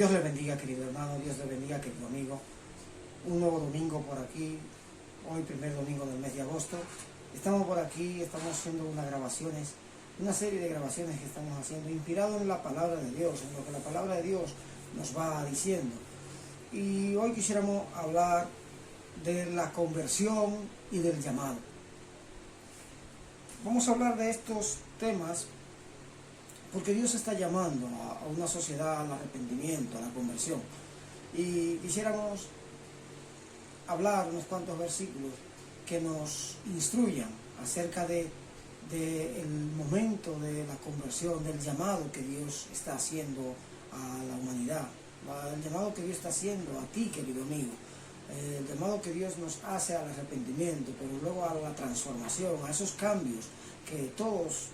Dios le bendiga, querido hermano, Dios le bendiga, querido amigo. Un nuevo domingo por aquí, hoy primer domingo del mes de agosto. Estamos por aquí, estamos haciendo unas grabaciones, una serie de grabaciones que estamos haciendo, inspirado en la palabra de Dios, en lo que la palabra de Dios nos va diciendo. Y hoy quisiéramos hablar de la conversión y del llamado. Vamos a hablar de estos temas porque Dios está llamando a una sociedad al arrepentimiento, a la conversión. Y quisiéramos hablar unos cuantos versículos que nos instruyan acerca del momento de la conversión, del llamado que Dios está haciendo a la humanidad, el llamado que Dios está haciendo a ti, querido amigo, el llamado que Dios nos hace al arrepentimiento, pero luego a la transformación, a esos cambios que todos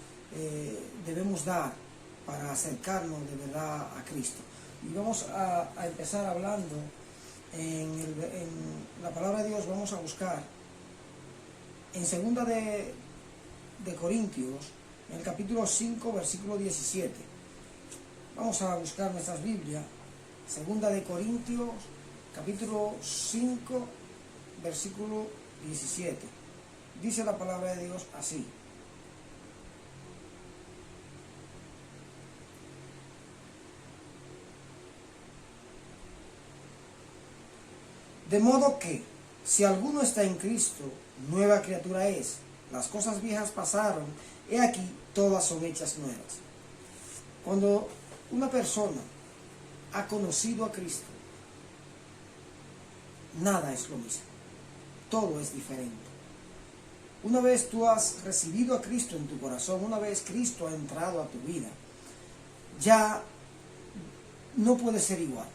debemos dar para acercarnos de verdad a Cristo. Y vamos a empezar hablando en la palabra de Dios. Vamos a buscar en segunda de Corintios, en el capítulo 5, versículo 17. Vamos a buscar nuestras Biblias. Segunda de Corintios, capítulo 5, versículo 17. Dice la palabra de Dios así: de modo que, si alguno está en Cristo, nueva criatura es. Las cosas viejas pasaron, he aquí, todas son hechas nuevas. Cuando una persona ha conocido a Cristo, nada es lo mismo. Todo es diferente. Una vez tú has recibido a Cristo en tu corazón, una vez Cristo ha entrado a tu vida, ya no puede ser igual.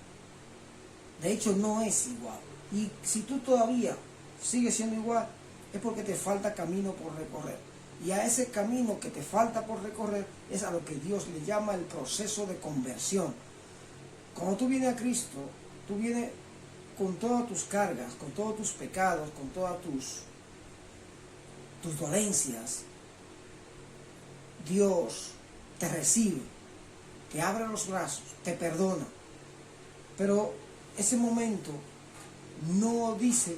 De hecho, no es igual. Y si tú todavía sigues siendo igual, es porque te falta camino por recorrer. Y a ese camino que te falta por recorrer es a lo que Dios le llama el proceso de conversión. Cuando tú vienes a Cristo, tú vienes con todas tus cargas, con todos tus pecados, con todas tus dolencias. Dios te recibe, te abre los brazos, te perdona. Pero ese momento no dice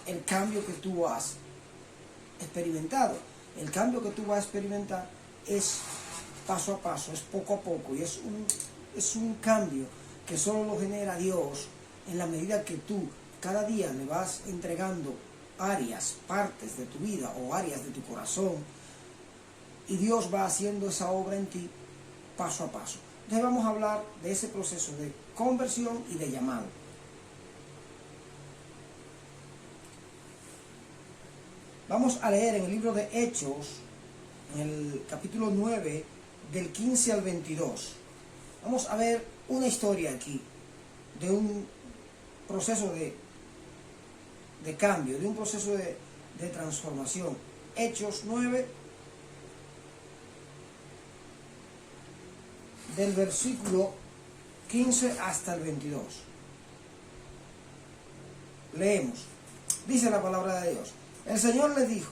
el cambio que tú has experimentado. El cambio que tú vas a experimentar es paso a paso, es poco a poco, y es un cambio que solo lo genera Dios en la medida que tú cada día le vas entregando áreas, partes de tu vida o áreas de tu corazón, y Dios va haciendo esa obra en ti paso a paso. Entonces vamos a hablar de ese proceso de conversión y de llamado. Vamos a leer en el libro de Hechos, en el capítulo 9, del 15 al 22. Vamos a ver una historia aquí, de un proceso de cambio, de un proceso de transformación. Hechos 9, del versículo 15 hasta el 22. Leemos. Dice la palabra de Dios: el Señor le dijo: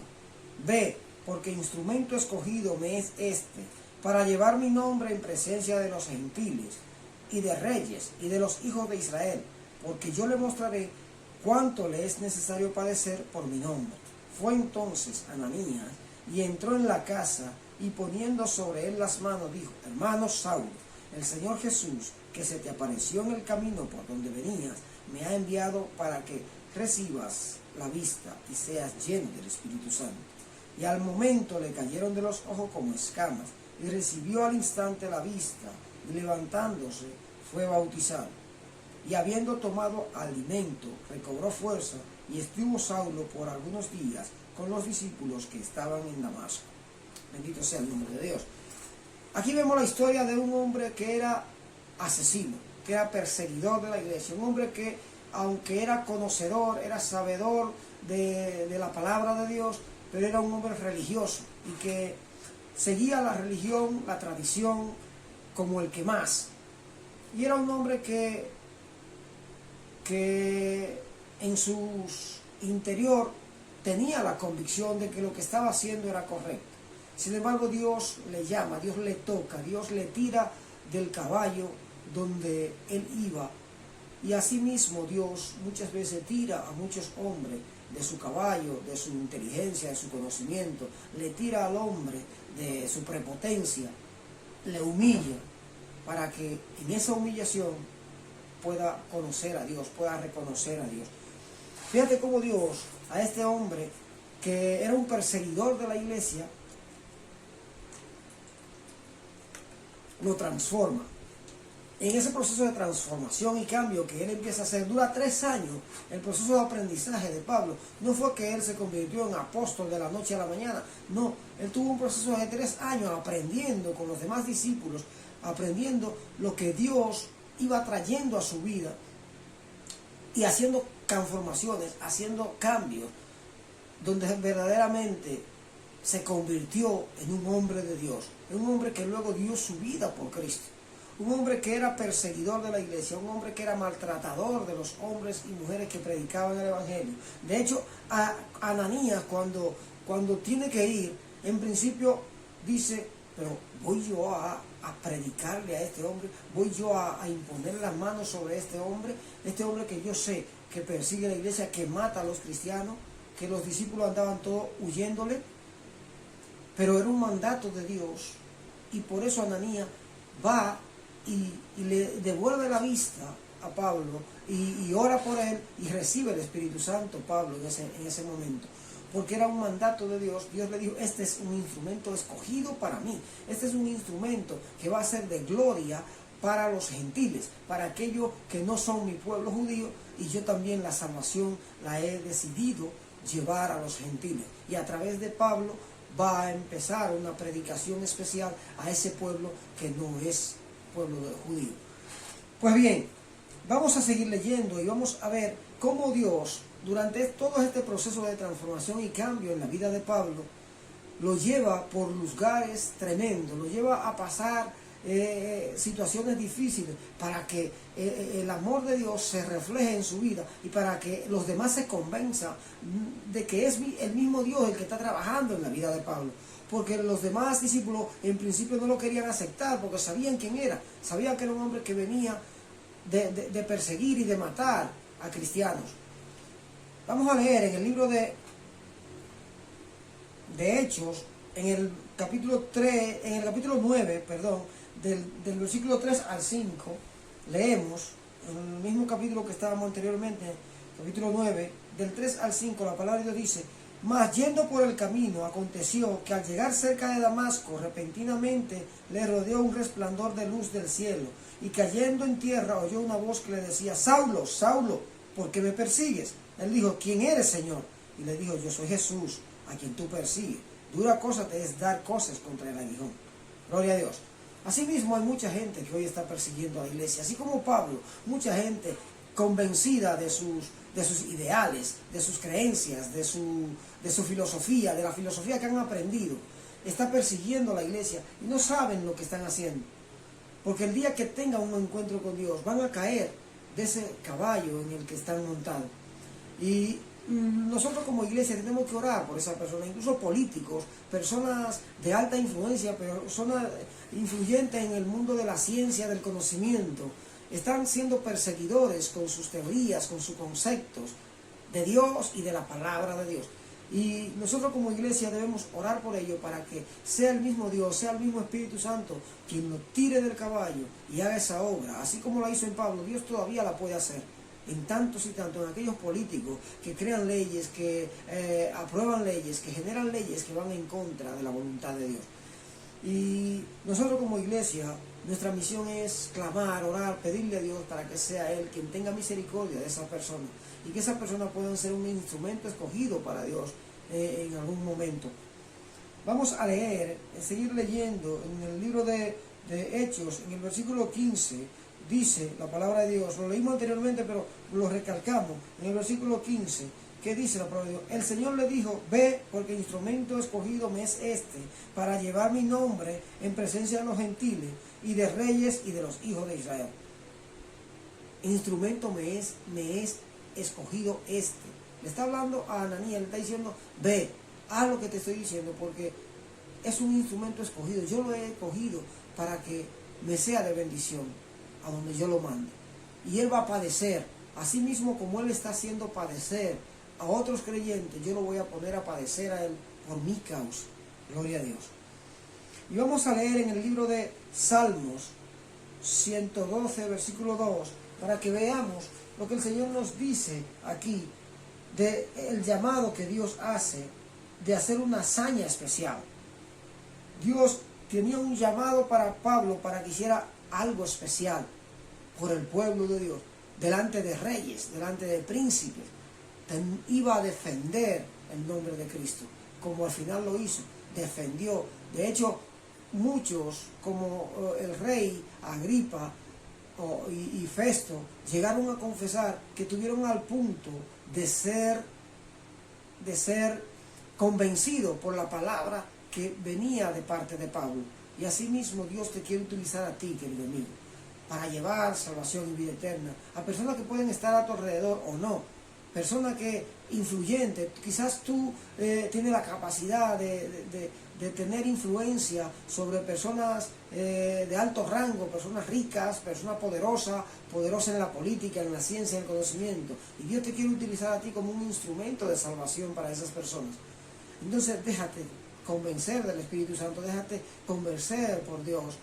ve, porque instrumento escogido me es este, para llevar mi nombre en presencia de los gentiles, y de reyes, y de los hijos de Israel, porque yo le mostraré cuánto le es necesario padecer por mi nombre. Fue entonces Ananías, y entró en la casa, y poniendo sobre él las manos, dijo: hermano Saulo, el Señor Jesús, que se te apareció en el camino por donde venías, me ha enviado para que recibas la vista y seas lleno del Espíritu Santo. Y al momento le cayeron de los ojos como escamas, y recibió al instante la vista, y levantándose fue bautizado. Y habiendo tomado alimento, recobró fuerza, y estuvo Saulo por algunos días con los discípulos que estaban en Damasco. Bendito sea el nombre de Dios. Aquí vemos la historia de un hombre que era asesino, que era perseguidor de la iglesia, un hombre que, aunque era conocedor, era sabedor de la palabra de Dios, pero era un hombre religioso y que seguía la religión, la tradición, como el que más. Y era un hombre que en su interior tenía la convicción de que lo que estaba haciendo era correcto. Sin embargo, Dios le llama, Dios le toca, Dios le tira del caballo, donde él iba. Y asimismo Dios muchas veces tira a muchos hombres de su caballo, de su inteligencia, de su conocimiento, le tira al hombre de su prepotencia, le humilla, para que en esa humillación pueda conocer a Dios, pueda reconocer a Dios. Fíjate cómo Dios a este hombre, que era un perseguidor de la iglesia, lo transforma. En ese proceso de transformación y cambio que él empieza a hacer, dura 3 años. El proceso de aprendizaje de Pablo no fue que él se convirtió en apóstol de la noche a la mañana, no, él tuvo un proceso de 3 años aprendiendo con los demás discípulos, aprendiendo lo que Dios iba trayendo a su vida y haciendo transformaciones, haciendo cambios, donde verdaderamente se convirtió en un hombre de Dios, en un hombre que luego dio su vida por Cristo. Un hombre que era perseguidor de la iglesia, un hombre que era maltratador de los hombres y mujeres que predicaban el evangelio. De hecho, a Ananías cuando tiene que ir, en principio dice, pero voy yo a predicarle a este hombre, voy yo a imponer las manos sobre este hombre que yo sé que persigue la iglesia, que mata a los cristianos, que los discípulos andaban todos huyéndole, pero era un mandato de Dios, y por eso Ananías va y le devuelve la vista a Pablo y ora por él y recibe el Espíritu Santo Pablo en ese momento, porque era un mandato de Dios. Dios le dijo, este es un instrumento escogido para mí, este es un instrumento que va a ser de gloria para los gentiles, para aquellos que no son mi pueblo judío, y yo también la salvación la he decidido llevar a los gentiles, y a través de Pablo va a empezar una predicación especial a ese pueblo que no es pueblo judío. Pues bien, vamos a seguir leyendo y vamos a ver cómo Dios, durante todo este proceso de transformación y cambio en la vida de Pablo, lo lleva por lugares tremendos, lo lleva a pasar situaciones difíciles, para que el amor de Dios se refleje en su vida y para que los demás se convenzan de que es el mismo Dios el que está trabajando en la vida de Pablo. Porque los demás discípulos en principio no lo querían aceptar, porque sabían quién era, sabían que era un hombre que venía de perseguir y de matar a cristianos. Vamos a leer en el libro de Hechos, en el capítulo 9, del versículo 3 al 5, leemos, en el mismo capítulo que estábamos anteriormente, capítulo 9, del 3 al 5, la palabra de Dios dice: mas yendo por el camino, aconteció que al llegar cerca de Damasco, repentinamente le rodeó un resplandor de luz del cielo, y cayendo en tierra oyó una voz que le decía: Saulo, Saulo, ¿por qué me persigues? Él dijo: ¿quién eres, Señor? Y le dijo: yo soy Jesús, a quien tú persigues. Dura cosa te es dar cosas contra el aguijón. Gloria a Dios. Asimismo hay mucha gente que hoy está persiguiendo a la iglesia, así como Pablo, mucha gente convencida de sus ideales, de sus creencias, de su filosofía, de la filosofía que han aprendido, está persiguiendo a la iglesia y no saben lo que están haciendo. Porque el día que tengan un encuentro con Dios, van a caer de ese caballo en el que están montados. Y nosotros como iglesia tenemos que orar por esa persona, incluso políticos, personas de alta influencia, personas influyentes en el mundo de la ciencia, del conocimiento, están siendo perseguidores con sus teorías, con sus conceptos de Dios y de la palabra de Dios. Y nosotros como iglesia debemos orar por ello, para que sea el mismo Dios, sea el mismo Espíritu Santo quien lo tire del caballo y haga esa obra. Así como lo hizo en Pablo, Dios todavía la puede hacer en tantos y tantos, en aquellos políticos que crean leyes, que aprueban leyes, que generan leyes que van en contra de la voluntad de Dios. Y nosotros como iglesia, nuestra misión es clamar, orar, pedirle a Dios para que sea Él quien tenga misericordia de esa persona, y que esa persona pueda ser un instrumento escogido para Dios en algún momento. Vamos a leer, seguir leyendo en el libro de Hechos, en el versículo 15, dice la palabra de Dios, lo leímos anteriormente pero lo recalcamos, en el versículo 15, ¿qué dice la palabra de Dios? El Señor le dijo: ve, porque instrumento escogido me es este, para llevar mi nombre en presencia de los gentiles y de reyes y de los hijos de Israel. Instrumento me es escogido este. Le está hablando a Ananías, le está diciendo: ve, haz lo que te estoy diciendo, porque es un instrumento escogido. Yo lo he escogido para que me sea de bendición. a donde yo lo mande. Y él va a padecer, así mismo como él está haciendo padecer a otros creyentes, yo lo voy a poner a padecer a él por mi causa. Gloria a Dios. Y vamos a leer en el libro de Salmos 112, versículo 2, para que veamos lo que el Señor nos dice aquí, del llamado que Dios hace de hacer una hazaña especial. Dios tenía un llamado para Pablo para que hiciera algo especial por el pueblo de Dios, delante de reyes, delante de príncipes. Iba a defender el nombre de Cristo, como al final lo hizo, defendió. De hecho, muchos, como el rey Agripa y Festo, llegaron a confesar que tuvieron al punto de ser convencidos por la palabra que venía de parte de Pablo. Y asimismo Dios te quiere utilizar a ti, querido amigo, para llevar salvación y vida eterna a personas que pueden estar a tu alrededor o no, personas que influyentes. Quizás tú tienes la capacidad de tener influencia sobre personas de alto rango, personas ricas, personas poderosas en la política, en la ciencia, en el conocimiento, y Dios te quiere utilizar a ti como un instrumento de salvación para esas personas. Entonces déjate convencer del Espíritu Santo, déjate convencer por Dios,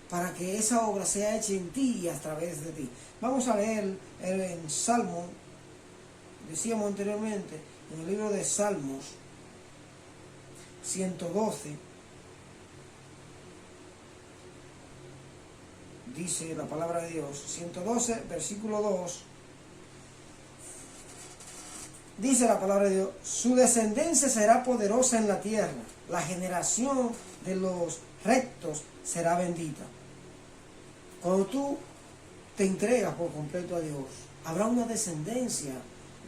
para que esa obra sea hecha en ti y a través de ti. Vamos a leer en Salmo, decíamos anteriormente, en el libro de Salmos 112, dice la palabra de Dios, 112, versículo 2, dice la palabra de Dios: su descendencia será poderosa en la tierra, la generación de los rectos será bendita. Cuando tú te entregas por completo a Dios, habrá una descendencia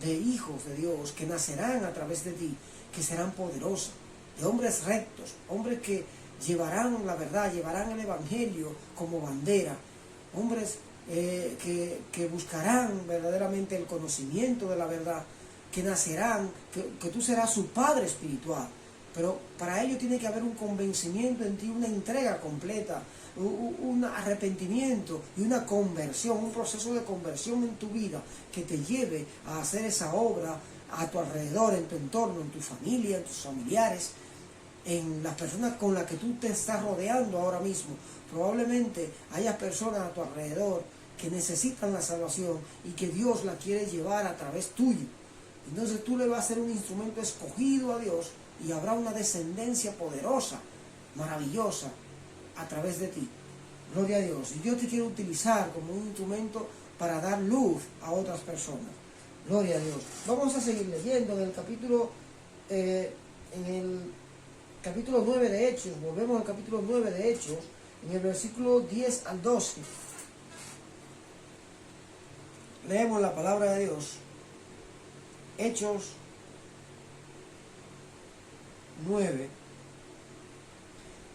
de hijos de Dios que nacerán a través de ti, que serán poderosos, de hombres rectos, hombres que llevarán la verdad, llevarán el evangelio como bandera, hombres que buscarán verdaderamente el conocimiento de la verdad, que nacerán, que tú serás su padre espiritual. Pero para ello tiene que haber un convencimiento en ti, una entrega completa, un arrepentimiento y una conversión, un proceso de conversión en tu vida que te lleve a hacer esa obra a tu alrededor, en tu entorno, en tu familia, en tus familiares, en las personas con las que tú te estás rodeando ahora mismo. Probablemente haya personas a tu alrededor que necesitan la salvación y que Dios la quiere llevar a través tuyo. Entonces tú le vas a ser un instrumento escogido a Dios y habrá una descendencia poderosa, maravillosa, a través de ti. Gloria a Dios. Y Dios te quiere utilizar como un instrumento para dar luz a otras personas. Gloria a Dios. Vamos a seguir leyendo en el capítulo 9 de Hechos. Volvemos al capítulo 9 de Hechos, en el versículo 10 al 12. Leemos la palabra de Dios. Hechos 9,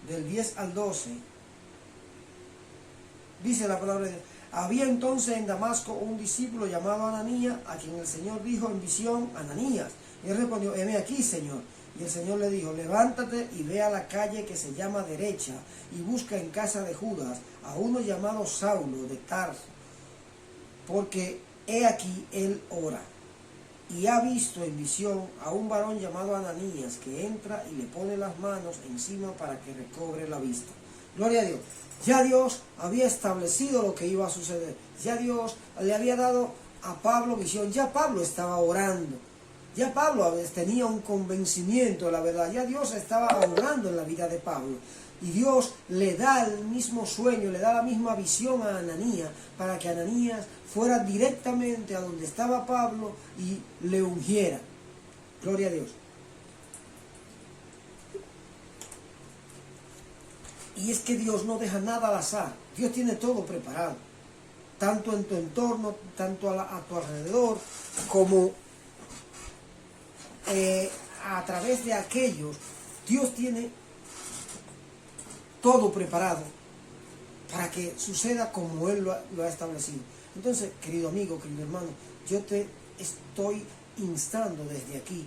del 10 al 12, dice la palabra de Dios: había entonces en Damasco un discípulo llamado Ananías, a quien el Señor dijo en visión: Ananías. Y él respondió: heme aquí, Señor. Y el Señor le dijo: levántate y ve a la calle que se llama Derecha, y busca en casa de Judas a uno llamado Saulo de Tarso, porque he aquí él ora. Y ha visto en visión a un varón llamado Ananías, que entra y le pone las manos encima para que recobre la vista. Gloria a Dios. Ya Dios había establecido lo que iba a suceder. Ya Dios le había dado a Pablo visión. Ya Pablo estaba orando. Ya Pablo tenía un convencimiento de la verdad. Ya Dios estaba obrando en la vida de Pablo. Y Dios le da el mismo sueño, le da la misma visión a Ananías, para que Ananías fuera directamente a donde estaba Pablo y le ungiera. Gloria a Dios. Y es que Dios no deja nada al azar. Dios tiene todo preparado. Tanto en tu entorno, tanto a tu alrededor, como a través de aquellos. Dios tiene todo preparado para que suceda como Él lo ha establecido. Entonces, querido amigo, querido hermano, yo te estoy instando desde aquí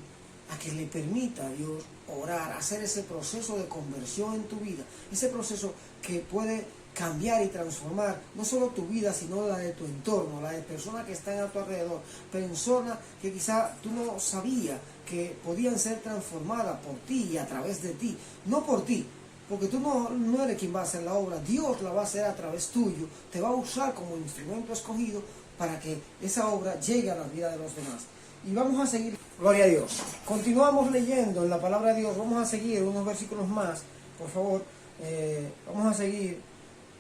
a que le permita a Dios orar, hacer ese proceso de conversión en tu vida, ese proceso que puede cambiar y transformar no solo tu vida, sino la de tu entorno, la de personas que están a tu alrededor, personas que quizá tú no sabías que podían ser transformadas por ti y a través de ti, no por ti, porque tú no eres quien va a hacer la obra, Dios la va a hacer a través tuyo, te va a usar como instrumento escogido para que esa obra llegue a la vida de los demás. Y vamos a seguir, gloria a Dios. Continuamos leyendo en la palabra de Dios, vamos a seguir unos versículos más, por favor, vamos a seguir.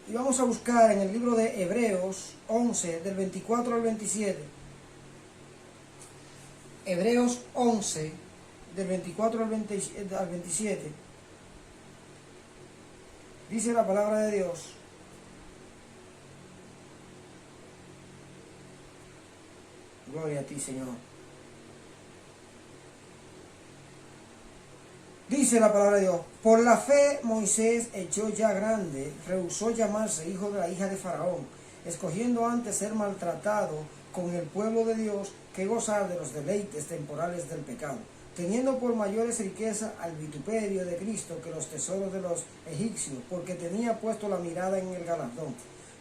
Y vamos a buscar en el libro de Hebreos 11, del 24 al 27. Hebreos 11, del 24 al 27. Dice la palabra de Dios: gloria a ti, Señor. Dice la palabra de Dios: por la fe Moisés, hecho ya grande, rehusó llamarse hijo de la hija de Faraón, escogiendo antes ser maltratado con el pueblo de Dios que gozar de los deleites temporales del pecado, teniendo por mayores riquezas al vituperio de Cristo que los tesoros de los egipcios, porque tenía puesto la mirada en el galardón.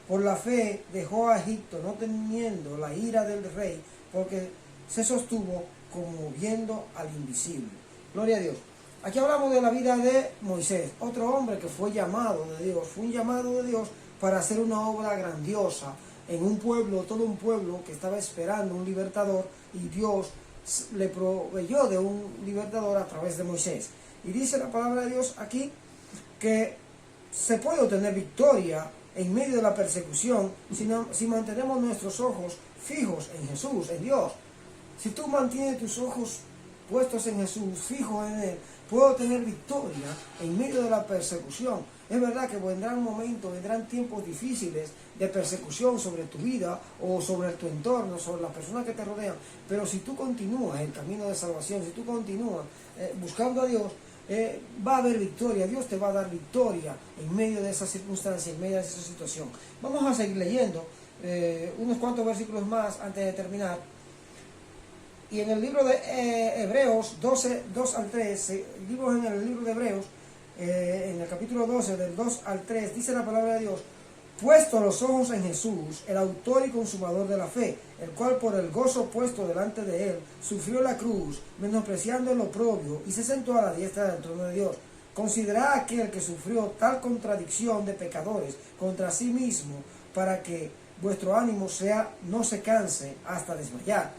Por la fe dejó a Egipto, no temiendo la ira del rey, porque se sostuvo como viendo al invisible. Gloria a Dios. Aquí hablamos de la vida de Moisés, otro hombre que fue llamado de Dios, fue un llamado de Dios para hacer una obra grandiosa en un pueblo, todo un pueblo que estaba esperando un libertador, y Dios le proveyó de un libertador a través de Moisés. Y dice la palabra de Dios aquí que se puede obtener victoria en medio de la persecución si mantenemos nuestros ojos fijos en Jesús, en Dios. Si tú mantienes tus ojos puestos en Jesús, fijos en Él, puedo tener victoria en medio de la persecución. Es verdad que vendrán momentos, vendrán tiempos difíciles de persecución sobre tu vida o sobre tu entorno, sobre las personas que te rodean, pero si tú continúas el camino de salvación, si tú continúas buscando a Dios, va a haber victoria. Dios te va a dar victoria en medio de esa circunstancia, en medio de esa situación. Vamos a seguir leyendo unos cuantos versículos más antes de terminar. Y en el libro de Hebreos 12, 2 al 3, en el libro de Hebreos, en el capítulo 12, del 2 al 3, dice la palabra de Dios: puesto los ojos en Jesús, el autor y consumador de la fe, el cual por el gozo puesto delante de él, sufrió la cruz, menospreciando el oprobio, y se sentó a la diestra del trono de Dios. Considerad a aquel que sufrió tal contradicción de pecadores contra sí mismo, para que vuestro ánimo no se canse hasta desmayar.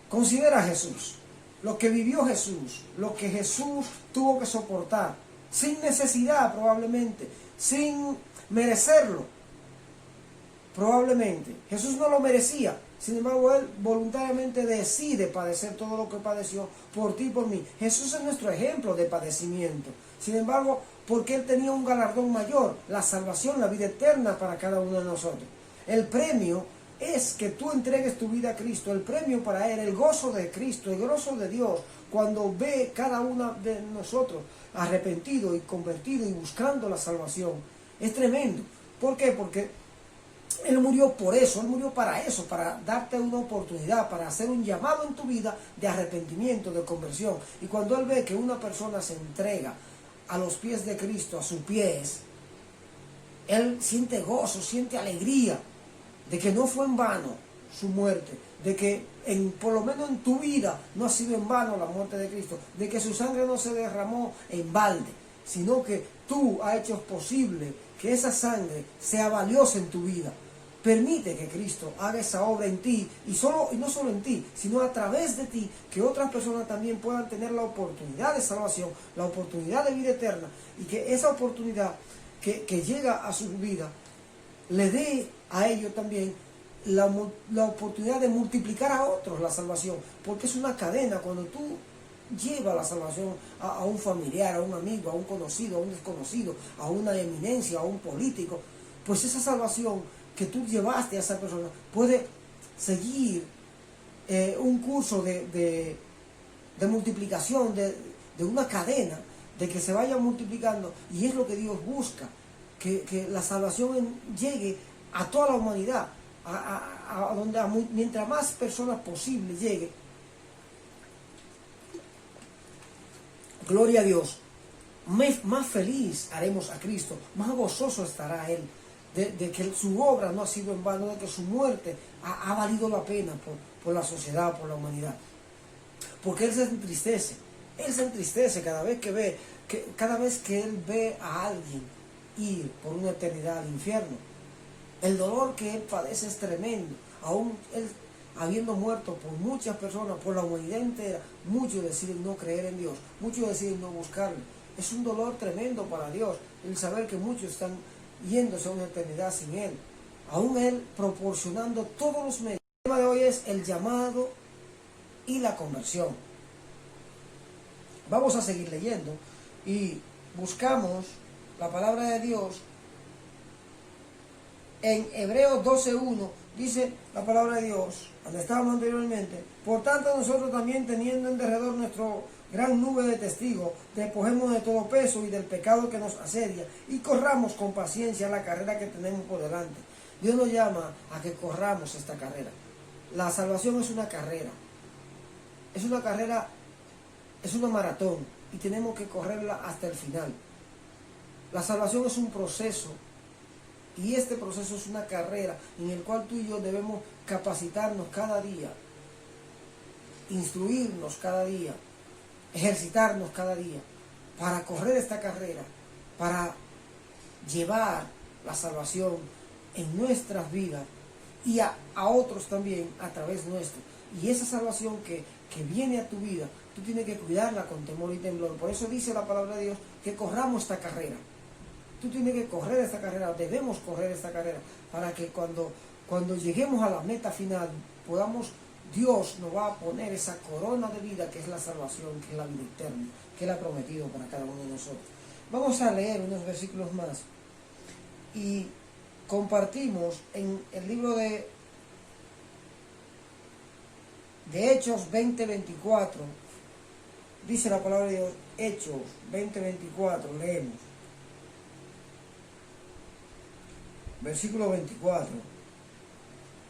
Considera a Jesús, lo que vivió Jesús, lo que Jesús tuvo que soportar, sin necesidad probablemente, sin merecerlo, probablemente. Jesús no lo merecía, sin embargo Él voluntariamente decide padecer todo lo que padeció por ti y por mí. Jesús es nuestro ejemplo de padecimiento, sin embargo, porque Él tenía un galardón mayor, la salvación, la vida eterna para cada uno de nosotros. El premio es que tú entregues tu vida a Cristo, el premio para Él, el gozo de Cristo, el gozo de Dios, cuando ve cada uno de nosotros arrepentido y convertido y buscando la salvación. Es tremendo. ¿Por qué? Porque Él murió por eso, Él murió para eso, para darte una oportunidad, para hacer un llamado en tu vida de arrepentimiento, de conversión. Y cuando Él ve que una persona se entrega a los pies de Cristo, a sus pies, Él siente gozo, siente alegría de que no fue en vano su muerte, de que por lo menos en tu vida no ha sido en vano la muerte de Cristo, de que su sangre no se derramó en balde, sino que tú has hecho posible que esa sangre sea valiosa en tu vida. Permite que Cristo haga esa obra en ti, y no solo en ti, sino a través de ti, que otras personas también puedan tener la oportunidad de salvación, la oportunidad de vida eterna, y que esa oportunidad que llega a su vida le dé a ellos también la oportunidad de multiplicar a otros la salvación, porque es una cadena. Cuando tú llevas la salvación a un familiar, a un amigo, a un conocido, a un desconocido, a una eminencia, a un político, pues esa salvación que tú llevaste a esa persona puede seguir un curso de multiplicación, de una cadena, de que se vaya multiplicando, y es lo que Dios busca, que la salvación llegue a toda la humanidad, mientras más personas posibles llegue. Gloria a Dios, más feliz haremos a Cristo, más gozoso estará Él. de que su obra no ha sido en vano, de que su muerte ha valido la pena por la sociedad, por la humanidad. Porque Él se entristece cada vez cada vez que Él ve a alguien ir por una eternidad al infierno. El dolor que Él padece es tremendo, aún Él habiendo muerto por muchas personas, por la humanidad entera. Muchos deciden no creer en Dios, muchos deciden no buscarle. Es un dolor tremendo para Dios el saber que muchos están yéndose a una eternidad sin Él, aún Él proporcionando todos los medios. El tema de hoy es el llamado y la conversión. Vamos a seguir leyendo y buscamos la palabra de Dios en Hebreos 12:1. Dice la palabra de Dios, donde estábamos anteriormente: por tanto nosotros también, teniendo en derredor nuestro gran nube de testigos, despojemos de todo peso y del pecado que nos asedia, y corramos con paciencia la carrera que tenemos por delante. Dios nos llama a que corramos esta carrera. La salvación es una carrera, es una maratón, y tenemos que correrla hasta el final. La salvación es un proceso, y este proceso es una carrera en el cual tú y yo debemos capacitarnos cada día, instruirnos cada día, ejercitarnos cada día para correr esta carrera, para llevar la salvación en nuestras vidas y a otros también a través nuestro. Y esa salvación que viene a tu vida, tú tienes que cuidarla con temor y temblor. Por eso dice la palabra de Dios que corramos esta carrera. Tú tienes que correr esta carrera, debemos correr esta carrera, para que cuando lleguemos a la meta final, Dios nos va a poner esa corona de vida que es la salvación, que es la vida eterna, que Él ha prometido para cada uno de nosotros. Vamos a leer unos versículos más y compartimos en el libro de Hechos 20:24. Dice la palabra de Dios, Hechos 20:24, leemos. Versículo 24.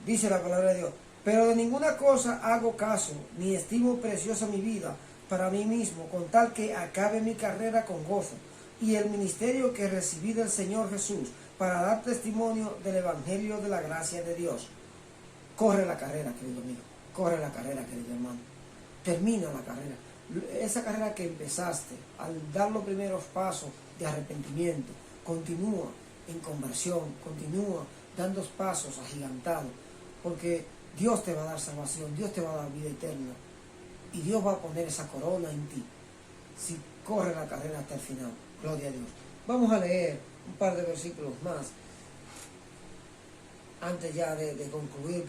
Dice la palabra de Dios: pero de ninguna cosa hago caso, ni estimo preciosa mi vida para mí mismo, con tal que acabe mi carrera con gozo, y el ministerio que recibí del Señor Jesús, para dar testimonio del Evangelio de la gracia de Dios. Corre la carrera, querido amigo. Corre la carrera, querido hermano. Termina la carrera. Esa carrera que empezaste, al dar los primeros pasos de arrepentimiento, continúa en conversión, continúa dando pasos agigantados, porque Dios te va a dar salvación, Dios te va a dar vida eterna, y Dios va a poner esa corona en ti, si corre la carrera hasta el final. Gloria a Dios. Vamos a leer un par de versículos más, antes ya de concluir,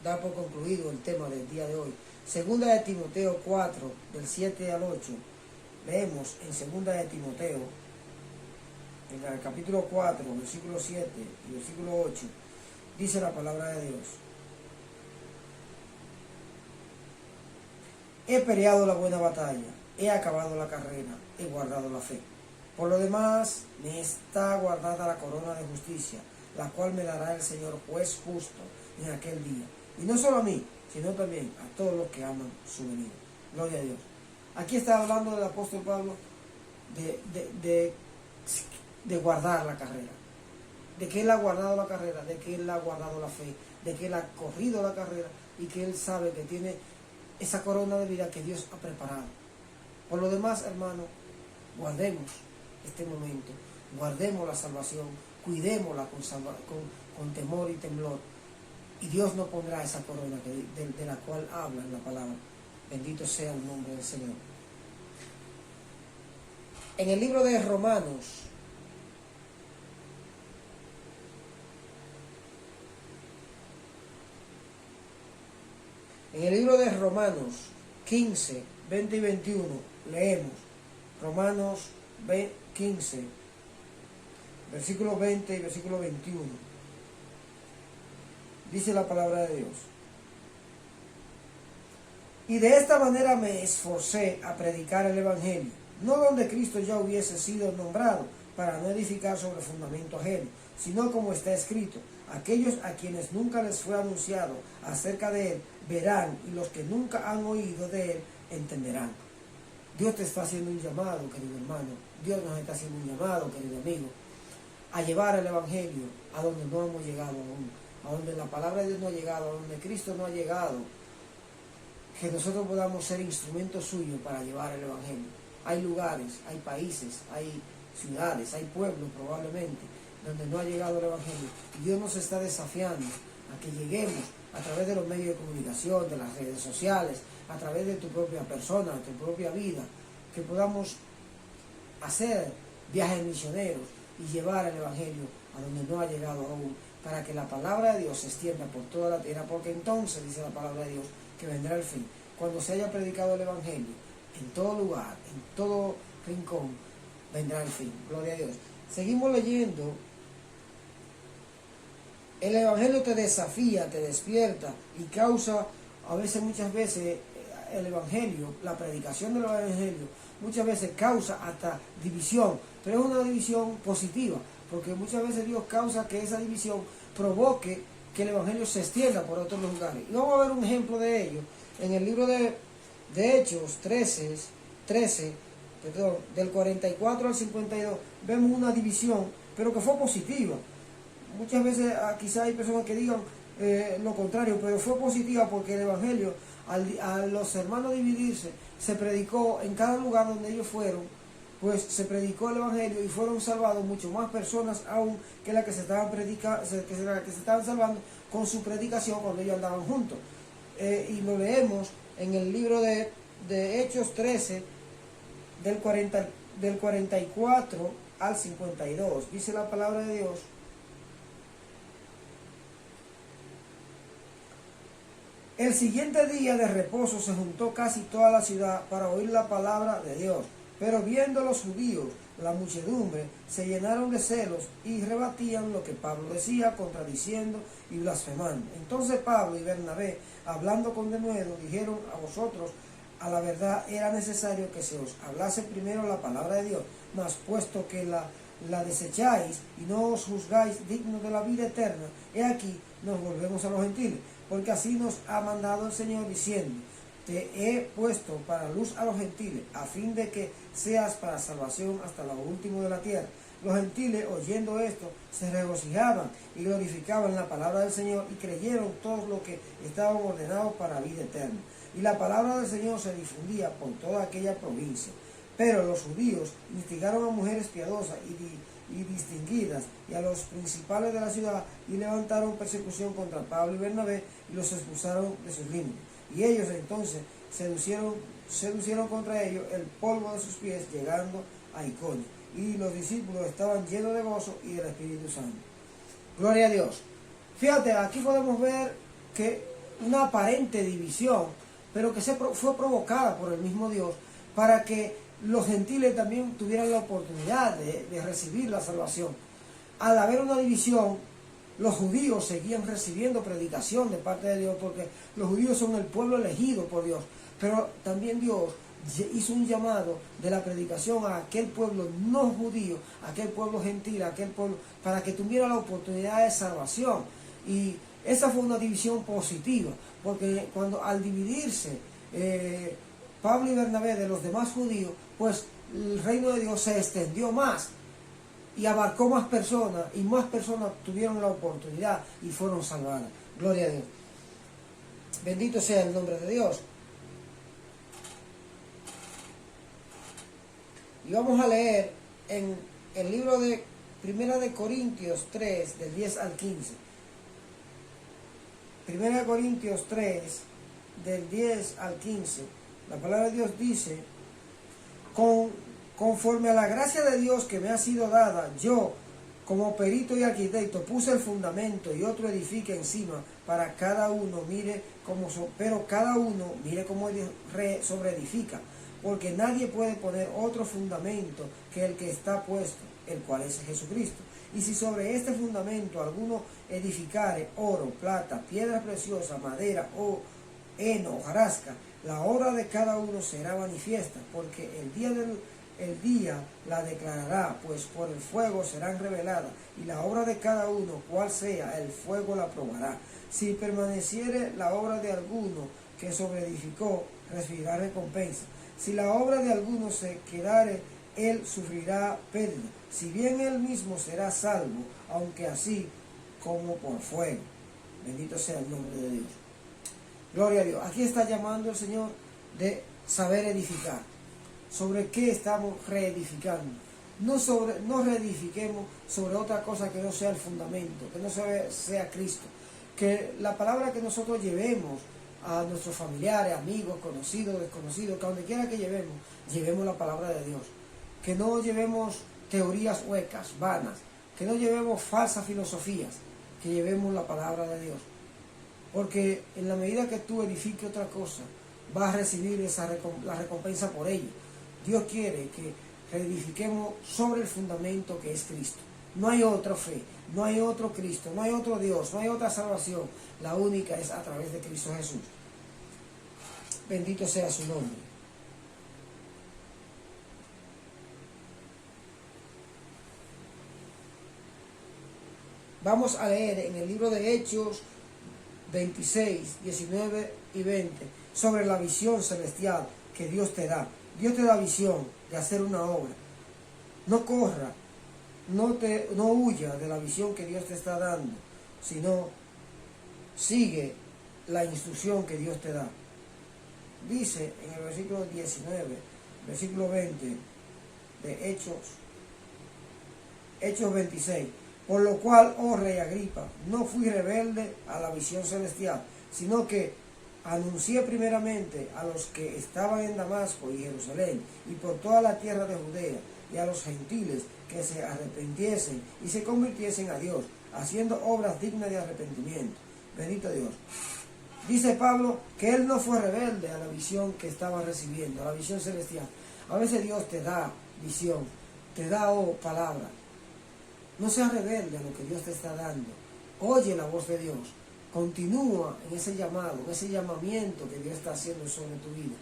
dar por concluido el tema del día de hoy. Segunda de Timoteo 4, del 7 al 8, leemos en Segunda de Timoteo, en el capítulo 4, versículo 7 y versículo 8, dice la palabra de Dios: he peleado la buena batalla, he acabado la carrera, he guardado la fe. Por lo demás, me está guardada la corona de justicia, la cual me dará el Señor juez justo en aquel día. Y no solo a mí, sino también a todos los que aman su venida. Gloria a Dios. Aquí está hablando del apóstol Pablo de guardar la carrera, de que él ha guardado la carrera, de que él ha guardado la fe, de que él ha corrido la carrera y que él sabe que tiene esa corona de vida que Dios ha preparado. Por lo demás, hermano, guardemos este momento, guardemos la salvación, cuidémosla con temor y temblor, y Dios nos pondrá esa corona de la cual habla en la palabra. Bendito sea el nombre del Señor. En el libro de Romanos, en el libro de Romanos 15, 20 y 21, leemos Romanos 15, versículo 20 y versículo 21. Dice la palabra de Dios: y de esta manera me esforcé a predicar el Evangelio, no donde Cristo ya hubiese sido nombrado, para no edificar sobre fundamento ajeno, sino como está escrito: aquellos a quienes nunca les fue anunciado acerca de Él verán, y los que nunca han oído de Él entenderán. Dios te está haciendo un llamado, querido hermano. Dios nos está haciendo un llamado, querido amigo, a llevar el Evangelio a donde no hemos llegado aún, a donde la palabra de Dios no ha llegado, a donde Cristo no ha llegado, que nosotros podamos ser instrumentos suyos para llevar el Evangelio. Hay lugares, hay países, hay ciudades, hay pueblos probablemente, donde no ha llegado el Evangelio. Y Dios nos está desafiando a que lleguemos a través de los medios de comunicación, de las redes sociales, a través de tu propia persona, de tu propia vida, que podamos hacer viajes misioneros y llevar el Evangelio a donde no ha llegado aún, para que la palabra de Dios se extienda por toda la tierra, porque entonces, dice la palabra de Dios, que vendrá el fin. Cuando se haya predicado el Evangelio, en todo lugar, en todo rincón, vendrá el fin. Gloria a Dios. Seguimos leyendo. El Evangelio te desafía, te despierta y causa, muchas veces, el Evangelio, la predicación del Evangelio, muchas veces causa hasta división, pero es una división positiva, porque muchas veces Dios causa que esa división provoque que el Evangelio se extienda por otros lugares. Y vamos a ver un ejemplo de ello en el libro de Hechos 13, del 44 al 52, vemos una división, pero que fue positiva. Muchas veces quizá hay personas que digan lo contrario, pero fue positiva porque el Evangelio, a los hermanos dividirse, se predicó en cada lugar donde ellos fueron, pues se predicó el Evangelio y fueron salvados mucho más personas aún que las que se estaban salvando con su predicación cuando ellos andaban juntos. Y lo leemos en el libro de Hechos 13, del 44 al 52. Dice la palabra de Dios: el siguiente día de reposo se juntó casi toda la ciudad para oír la palabra de Dios. Pero viendo los judíos la muchedumbre, se llenaron de celos y rebatían lo que Pablo decía, contradiciendo y blasfemando. Entonces Pablo y Bernabé, hablando con denuedo, dijeron: a vosotros, a la verdad, era necesario que se os hablase primero la palabra de Dios, mas puesto que la desecháis y no os juzgáis dignos de la vida eterna, he aquí nos volvemos a los gentiles, porque así nos ha mandado el Señor, diciendo: te he puesto para luz a los gentiles, a fin de que seas para salvación hasta lo último de la tierra. Los gentiles, oyendo esto, se regocijaban y glorificaban la palabra del Señor, y creyeron todos los que estaban ordenados para vida eterna. Y la palabra del Señor se difundía por toda aquella provincia. Pero los judíos instigaron a mujeres piadosas y distinguidas y a los principales de la ciudad, y levantaron persecución contra Pablo y Bernabé y los expulsaron de sus límites. Y ellos entonces seducieron contra ellos el polvo de sus pies, llegando a Iconio. Y los discípulos estaban llenos de gozo y del Espíritu Santo. Gloria a Dios. Fíjate, aquí podemos ver que una aparente división, pero que fue provocada por el mismo Dios, para que los gentiles también tuvieran la oportunidad de recibir la salvación. Al haber una división, los judíos seguían recibiendo predicación de parte de Dios, porque los judíos son el pueblo elegido por Dios. Pero también Dios hizo un llamado de la predicación a aquel pueblo no judío, a aquel pueblo gentil, a aquel pueblo, para que tuviera la oportunidad de salvación. Y esa fue una división positiva, porque cuando al dividirse Pablo y Bernabé de los demás judíos, pues el reino de Dios se extendió más y abarcó más personas, y más personas tuvieron la oportunidad y fueron salvadas. Gloria a Dios. Bendito sea el nombre de Dios. Y vamos a leer en el libro de Primera de Corintios 3, del 10 al 15. Primera de Corintios 3, del 10 al 15. La palabra de Dios dice: conforme a la gracia de Dios que me ha sido dada, yo, como perito y arquitecto, puse el fundamento y otro edifica encima, para cada uno mire cómo pero cada uno mire cómo sobreedifica, porque nadie puede poner otro fundamento que el que está puesto, el cual es Jesucristo. Y si sobre este fundamento alguno edificare oro, plata, piedra preciosa, madera o heno, hojarasca, la obra de cada uno será manifiesta, porque el día la declarará, pues por el fuego serán reveladas, y la obra de cada uno, cual sea, el fuego la probará. Si permaneciere la obra de alguno que sobreedificó, recibirá recompensa. Si la obra de alguno se quedare él sufrirá pérdida, si bien él mismo será salvo, aunque así como por fuego. Bendito sea el nombre de Dios. Gloria a Dios. Aquí está llamando el Señor de saber edificar. ¿Sobre qué estamos reedificando? No reedifiquemos sobre otra cosa que no sea el fundamento, que no sea Cristo. Que la palabra que nosotros llevemos a nuestros familiares, amigos, conocidos, desconocidos, que donde quiera que llevemos la palabra de Dios. Que no llevemos teorías huecas, vanas, que no llevemos falsas filosofías, que llevemos la palabra de Dios. Porque en la medida que tú edifiques otra cosa, vas a recibir la recompensa por ello. Dios quiere que reedifiquemos sobre el fundamento que es Cristo. No hay otra fe, no hay otro Cristo, no hay otro Dios, no hay otra salvación. La única es a través de Cristo Jesús. Bendito sea su nombre. Vamos a leer en el libro de Hechos 26, 19 y 20 sobre la visión celestial que Dios te da. Dios te da visión de hacer una obra. No corra, no huya de la visión que Dios te está dando, sino sigue la instrucción que Dios te da. Dice en el versículo 19, versículo 20 de Hechos 26, por lo cual, oh rey Agripa, no fui rebelde a la visión celestial, sino que anuncié primeramente a los que estaban en Damasco y Jerusalén y por toda la tierra de Judea y a los gentiles que se arrepintiesen y se convirtiesen a Dios, haciendo obras dignas de arrepentimiento. Bendito Dios. Dice Pablo que él no fue rebelde a la visión que estaba recibiendo, a la visión celestial. A veces Dios te da visión, te da palabra. No seas rebelde a lo que Dios te está dando. Oye la voz de Dios. Continúa en ese llamado, en ese llamamiento que Dios está haciendo sobre tu vida.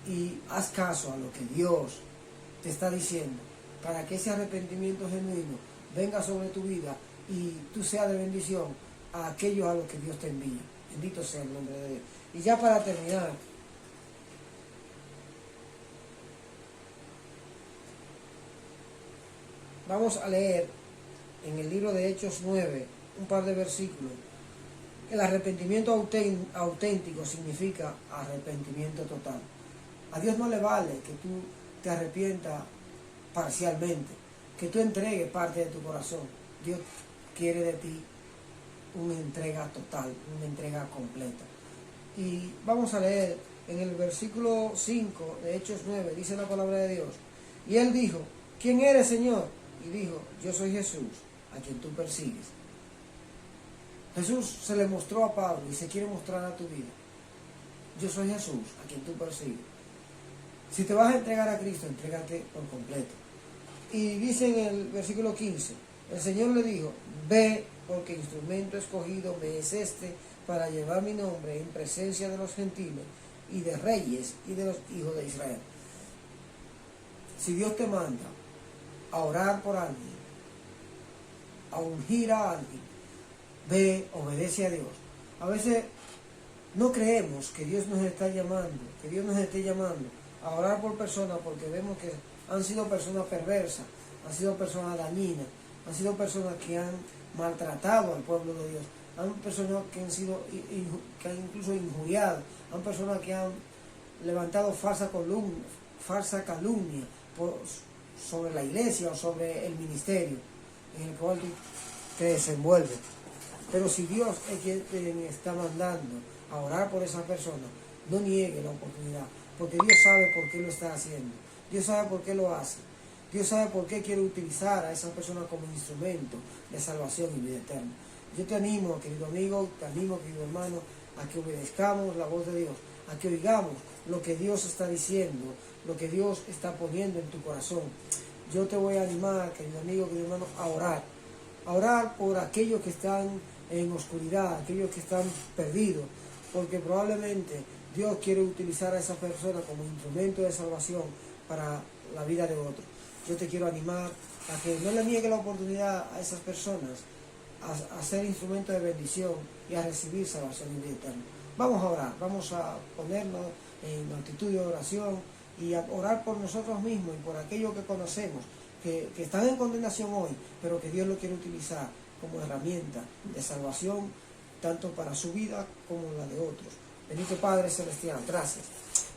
Y haz caso a lo que Dios te está diciendo, para que ese arrepentimiento genuino venga sobre tu vida y tú seas de bendición a aquellos a los que Dios te envía. Bendito sea el nombre de Dios. Y ya para terminar, vamos a leer en el libro de Hechos 9 un par de versículos. El arrepentimiento auténtico significa arrepentimiento total. A Dios no le vale que tú te arrepientas parcialmente, que tú entregues parte de tu corazón. Dios quiere de ti una entrega total, una entrega completa. Y vamos a leer en el versículo 5 de Hechos 9, dice la palabra de Dios. Y él dijo, ¿quién eres, Señor? Y dijo, yo soy Jesús, a quien tú persigues. Jesús se le mostró a Pablo y se quiere mostrar a tu vida. Yo soy Jesús, a quien tú persigues. Si te vas a entregar a Cristo, entrégate por completo. Y dice en el versículo 15, el Señor le dijo, ve, porque instrumento escogido me es este para llevar mi nombre en presencia de los gentiles y de reyes y de los hijos de Israel. Si Dios te manda a orar por alguien, a ungir a alguien, ve, obedece a Dios. A veces no creemos que Dios nos está llamando, que Dios nos esté llamando a orar por personas porque vemos que han sido personas perversas, han sido personas dañinas, han sido personas que han maltratado al pueblo de Dios, han personas que han sido que han incluso injuriado, han personas que han levantado falsa calumnia sobre la iglesia o sobre el ministerio en el cual tú te desenvuelves. Pero si Dios es quien te está mandando a orar por esa persona, no niegue la oportunidad, porque Dios sabe por qué lo está haciendo, Dios sabe por qué lo hace, Dios sabe por qué quiere utilizar a esa persona como instrumento de salvación y vida eterna. Yo te animo, querido amigo, te animo, querido hermano, a que obedezcamos la voz de Dios, a que oigamos lo que Dios está diciendo, lo que Dios está poniendo en tu corazón. Yo te voy a animar, querido amigo, querido hermano, a orar por aquellos que están en oscuridad, aquellos que están perdidos, porque probablemente Dios quiere utilizar a esa persona como instrumento de salvación para la vida de otros. Yo te quiero animar a que no le niegue la oportunidad a esas personas a ser instrumento de bendición y a recibir salvación y vida eterna. Vamos a orar, vamos a ponernos en actitud de oración y a orar por nosotros mismos y por aquellos que conocemos, que están en condenación hoy, pero que Dios lo quiere utilizar como herramienta de salvación, tanto para su vida como la de otros. Bendito Padre Celestial, gracias.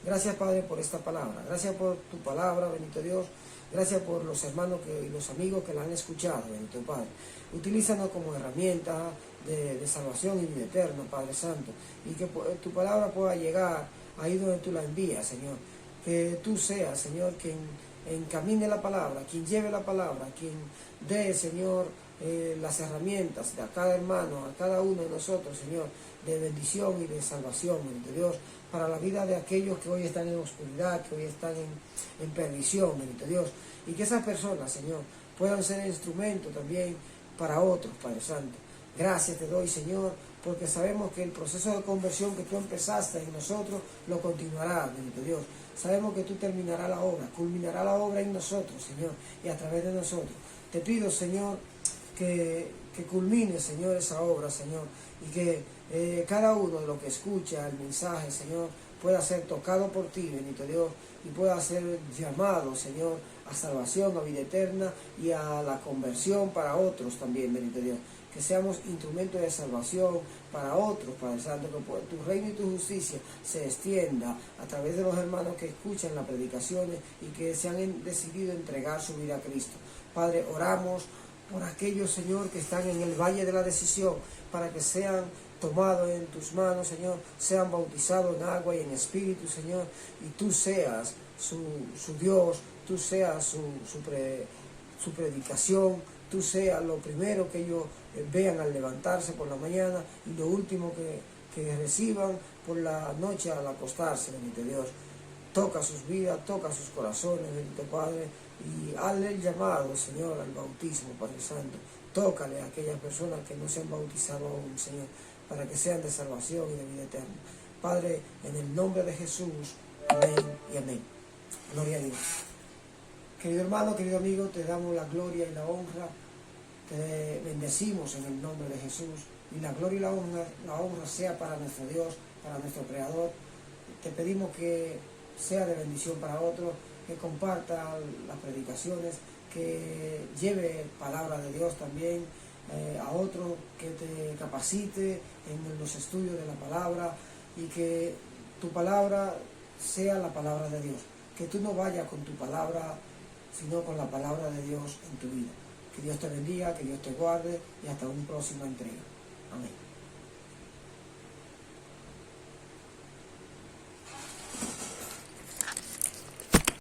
Gracias, Padre, por esta palabra. Gracias por tu palabra, bendito Dios. Gracias por los hermanos y los amigos que la han escuchado, bendito Padre. Utilízanos como herramienta de salvación y vida eterna, Padre Santo. Y que tu palabra pueda llegar ahí donde tú la envías, Señor. Que tú seas, Señor, quien encamine la palabra, quien lleve la palabra, quien dé, Señor, las herramientas a cada hermano, a cada uno de nosotros, Señor, de bendición y de salvación, bendito Dios, para la vida de aquellos que hoy están en oscuridad, que hoy están en perdición, bendito Dios, y que esas personas, Señor, puedan ser instrumento también para otros, Padre Santo. Gracias te doy, Señor, porque sabemos que el proceso de conversión que tú empezaste en nosotros lo continuarás, bendito Dios. Sabemos que tú terminarás la obra, culminarás la obra en nosotros, Señor, y a través de nosotros. Te pido, Señor, que culmine, Señor, esa obra, Señor, y que cada uno de los que escucha el mensaje, Señor, pueda ser tocado por ti, bendito Dios, y pueda ser llamado, Señor, a salvación, a vida eterna y a la conversión para otros también, bendito Dios. Que seamos instrumentos de salvación para otros, Padre Santo, que tu reino y tu justicia se extienda a través de los hermanos que escuchan las predicaciones y que se han decidido entregar su vida a Cristo. Padre, oramos por aquellos, Señor, que están en el valle de la decisión, para que sean tomados en tus manos, Señor, sean bautizados en agua y en espíritu, Señor, y tú seas su Dios, tú seas su predicación, tú seas lo primero que ellos vean al levantarse por la mañana y lo último que reciban por la noche al acostarse, bendito Dios. Toca sus vidas, toca sus corazones, bendito Padre, y hazle el llamado, Señor, al bautismo, Padre Santo. Tócale a aquellas personas que no se han bautizado aún, Señor, para que sean de salvación y de vida eterna. Padre, en el nombre de Jesús, amén y amén. Gloria a Dios. Querido hermano, querido amigo, te damos la gloria y la honra. Te bendecimos en el nombre de Jesús. Y la gloria y la honra sea para nuestro Dios, para nuestro Creador. Te pedimos que sea de bendición para otros, que comparta las predicaciones, que lleve palabra de Dios también a otros, que te capacite en los estudios de la palabra y que tu palabra sea la palabra de Dios. Que tú no vayas con tu palabra, sino con la palabra de Dios en tu vida. Que Dios te bendiga, que Dios te guarde y hasta una próxima entrega. Amén.